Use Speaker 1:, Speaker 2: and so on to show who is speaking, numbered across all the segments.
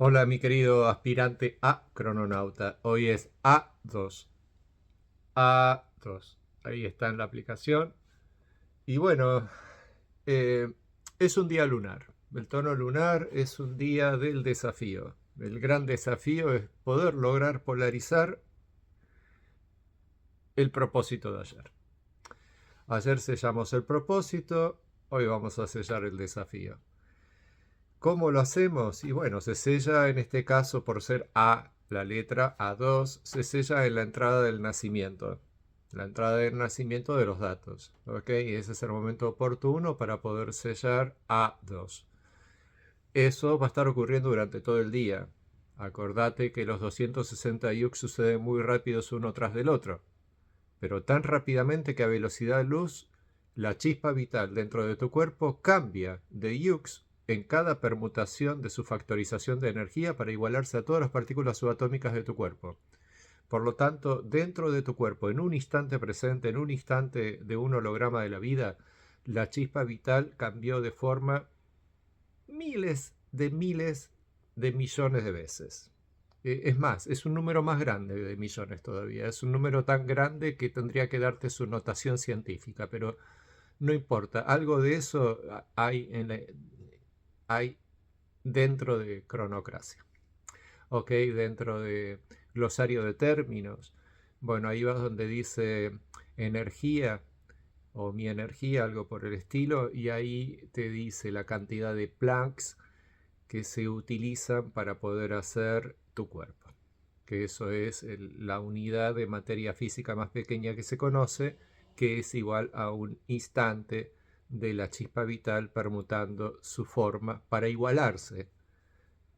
Speaker 1: Hola, mi querido aspirante a crononauta. Hoy es A2. A2. Ahí está en la aplicación. Y bueno, eh, es un día lunar. El tono lunar es un día del desafío. El gran desafío es poder lograr polarizar el propósito de ayer. Ayer sellamos el propósito, hoy vamos a sellar el desafío. ¿Cómo lo hacemos? Y bueno, se sella en este caso por ser A, la letra A2, se sella en la entrada del nacimiento. La entrada del nacimiento de los datos. ¿Ok? Y ese es el momento oportuno para poder sellar A2. Eso va a estar ocurriendo durante todo el día. Acordate que los 260 yux suceden muy rápidos uno tras del otro, pero tan rápidamente que a velocidad de luz la chispa vital dentro de tu cuerpo cambia de yux en cada permutación de su factorización de energía para igualarse a todas las partículas subatómicas de tu cuerpo. Por lo tanto, dentro de tu cuerpo, en un instante presente, en un instante de un holograma de la vida, la chispa vital cambió de forma miles de millones de veces. Es más, es un número más grande de millones todavía. Es un número tan grande que tendría que darte su notación científica, pero no importa. Algo de eso hay dentro de cronocracia. Ok, dentro de glosario de términos. Bueno, ahí va donde dice energía o mi energía, algo por el estilo, y ahí te dice la cantidad de Plancks que se utilizan para poder hacer tu cuerpo, que eso es la unidad de materia física más pequeña que se conoce, que es igual a un instante de la chispa vital permutando su forma para igualarse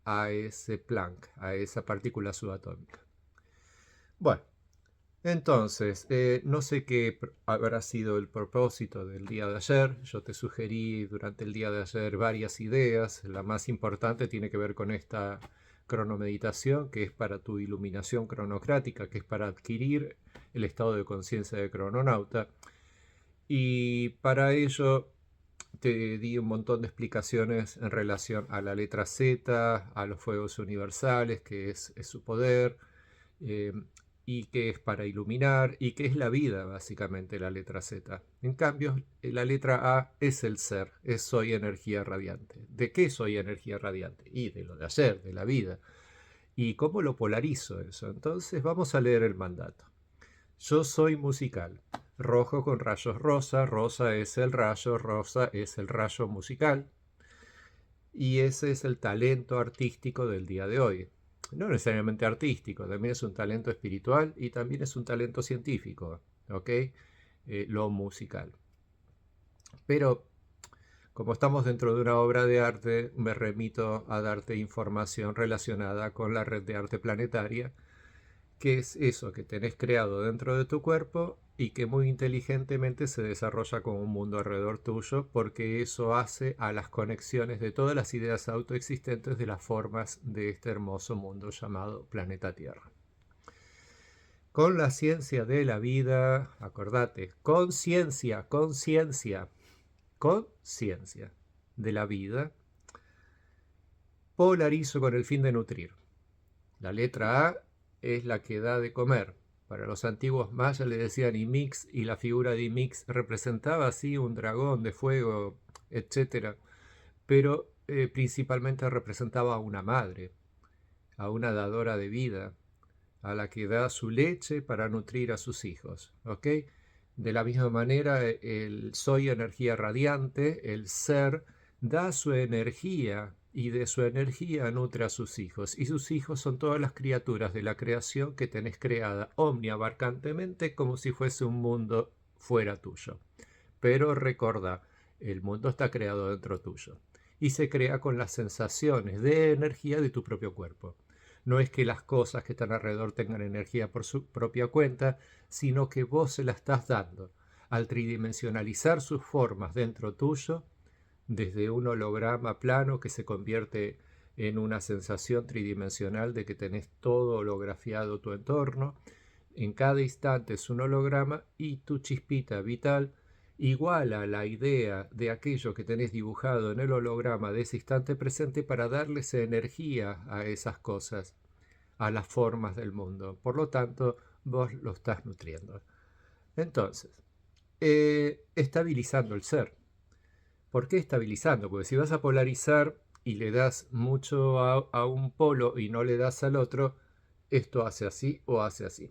Speaker 1: a ese Planck, a esa partícula subatómica. Bueno, entonces, no sé qué habrá sido el propósito del día de ayer. Yo te sugerí durante el día de ayer varias ideas. La más importante tiene que ver con esta cronomeditación, que es para tu iluminación cronocrática, que es para adquirir el estado de conciencia de crononauta. Y para ello te di un montón de explicaciones en relación a la letra Z, a los fuegos universales, que es su poder, eh, y que es para iluminar, y que es la vida, básicamente, la letra Z. En cambio, la letra A es el ser, es soy energía radiante. ¿De qué soy energía radiante? Y de lo de ayer, de la vida. ¿Y cómo lo polarizo eso? Entonces vamos a leer el mandato. Yo soy musical. Rojo con rayos rosa, rosa es el rayo, rosa es el rayo musical. Y ese es el talento artístico del día de hoy. No necesariamente artístico, también es un talento espiritual y también es un talento científico, ¿ok? Lo musical. Pero como estamos dentro de una obra de arte, me remito a darte información relacionada con la red de arte planetaria, que es eso que tenés creado dentro de tu cuerpo y que muy inteligentemente se desarrolla como un mundo alrededor tuyo, porque eso hace a las conexiones de todas las ideas autoexistentes de las formas de este hermoso mundo llamado planeta Tierra. Con la ciencia de la vida, acordate, conciencia, conciencia, conciencia de la vida, polarizo con el fin de nutrir. La letra A es la que da de comer. Para los antiguos mayas le decían Imix y la figura de Imix representaba así un dragón de fuego, etcétera, pero principalmente representaba a una madre, a una dadora de vida, a la que da su leche para nutrir a sus hijos. ¿Ok? De la misma manera, el soy energía radiante, el ser, da su energía y de su energía nutre a sus hijos. Y sus hijos son todas las criaturas de la creación que tenés creada omniabarcantemente como si fuese un mundo fuera tuyo. Pero recuerda, el mundo está creado dentro tuyo y se crea con las sensaciones de energía de tu propio cuerpo. No es que las cosas que están alrededor tengan energía por su propia cuenta, sino que vos se la estás dando. Al tridimensionalizar sus formas dentro tuyo, desde un holograma plano que se convierte en una sensación tridimensional de que tenés todo holografiado tu entorno, en cada instante es un holograma y tu chispita vital iguala la idea de aquello que tenés dibujado en el holograma de ese instante presente para darles energía a esas cosas, a las formas del mundo. Por lo tanto, vos lo estás nutriendo. Entonces, estabilizando el ser. ¿Por qué estabilizando? Porque si vas a polarizar y le das mucho a un polo y no le das al otro, esto hace así o hace así.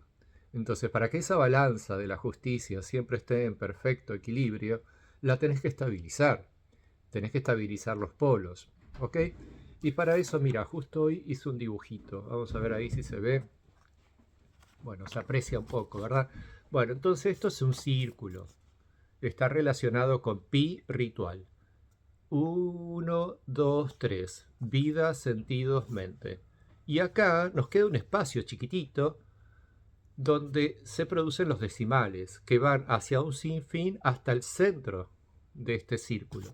Speaker 1: Entonces, para que esa balanza de la justicia siempre esté en perfecto equilibrio, la tenés que estabilizar. Tenés que estabilizar los polos, ¿ok? Y para eso, mira, justo hoy hice un dibujito. Vamos a ver ahí si se ve. Bueno, se aprecia un poco, ¿verdad? Bueno, entonces esto es un círculo. Está relacionado con pi ritual. 1, 2, 3. Vida, sentidos, mente. Y acá nos queda un espacio chiquitito donde se producen los decimales, que van hacia un sinfín hasta el centro de este círculo,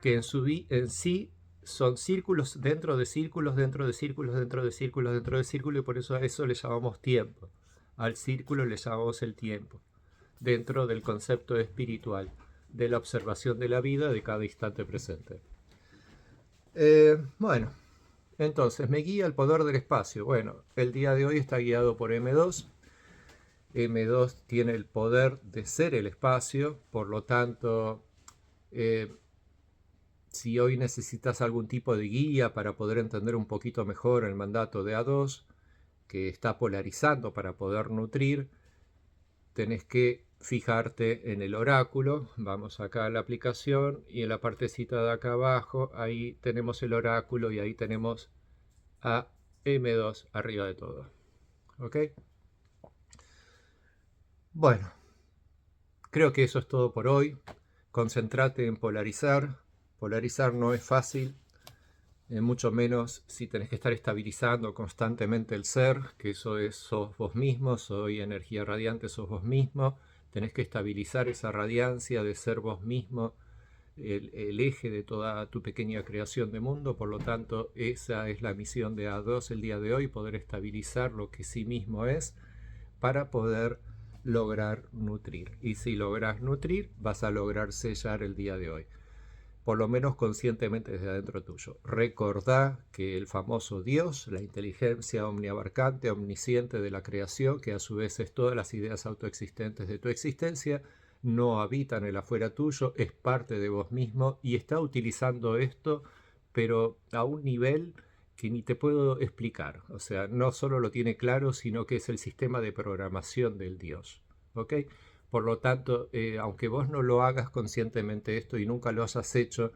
Speaker 1: que en sí son círculos dentro de círculos, dentro de círculos, dentro de círculos, dentro de círculos, y por eso a eso le llamamos tiempo. Al círculo le llamamos el tiempo, dentro del concepto espiritual, de la observación de la vida de cada instante presente. Bueno, entonces me guía el poder del espacio. Bueno, el día de hoy está guiado por M2. M2 tiene el poder de ser el espacio, por lo tanto, si hoy necesitas algún tipo de guía para poder entender un poquito mejor el mandato de A2, que está polarizando para poder nutrir, tenés que fijarte en el oráculo. Vamos acá a la aplicación y en la partecita de acá abajo, ahí tenemos el oráculo y ahí tenemos a M2 arriba de todo. ¿Ok? Bueno, creo que eso es todo por hoy. Concéntrate en polarizar. Polarizar no es fácil, mucho menos si tenés que estar estabilizando constantemente el ser, que eso es, sos vos mismo, soy energía radiante, sos vos mismo. Tenés que estabilizar esa radiancia de ser vos mismo, el eje de toda tu pequeña creación de mundo. Por lo tanto, esa es la misión de A2 el día de hoy, poder estabilizar lo que sí mismo es para poder lograr nutrir. Y si logras nutrir, vas a lograr sellar el día de hoy, por lo menos conscientemente desde adentro tuyo. Recordá que el famoso Dios, la inteligencia omniabarcante, omnisciente de la creación, que a su vez es todas las ideas autoexistentes de tu existencia, no habita en el afuera tuyo, es parte de vos mismo y está utilizando esto, pero a un nivel que ni te puedo explicar. O sea, no solo lo tiene claro, sino que es el sistema de programación del Dios. ¿Ok? Por lo tanto, aunque vos no lo hagas conscientemente esto y nunca lo hayas hecho,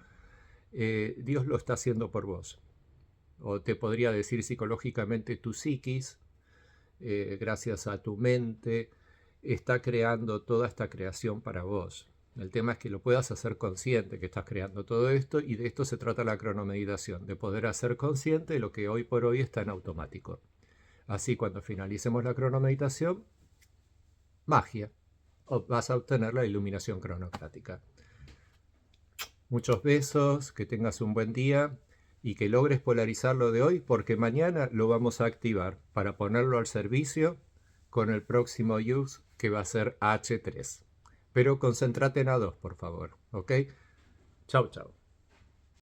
Speaker 1: Dios lo está haciendo por vos. O te podría decir psicológicamente tu psiquis, gracias a tu mente, está creando toda esta creación para vos. El tema es que lo puedas hacer consciente que estás creando todo esto, y de esto se trata la cronomeditación, de poder hacer consciente lo que hoy por hoy está en automático. Así, cuando finalicemos la cronomeditación, magia, vas a obtener la iluminación cronocrática. Muchos besos, que tengas un buen día y que logres polarizar lo de hoy, porque mañana lo vamos a activar para ponerlo al servicio con el próximo use, que va a ser H3. Pero concéntrate en A2, por favor, ¿ok? Chau, chau.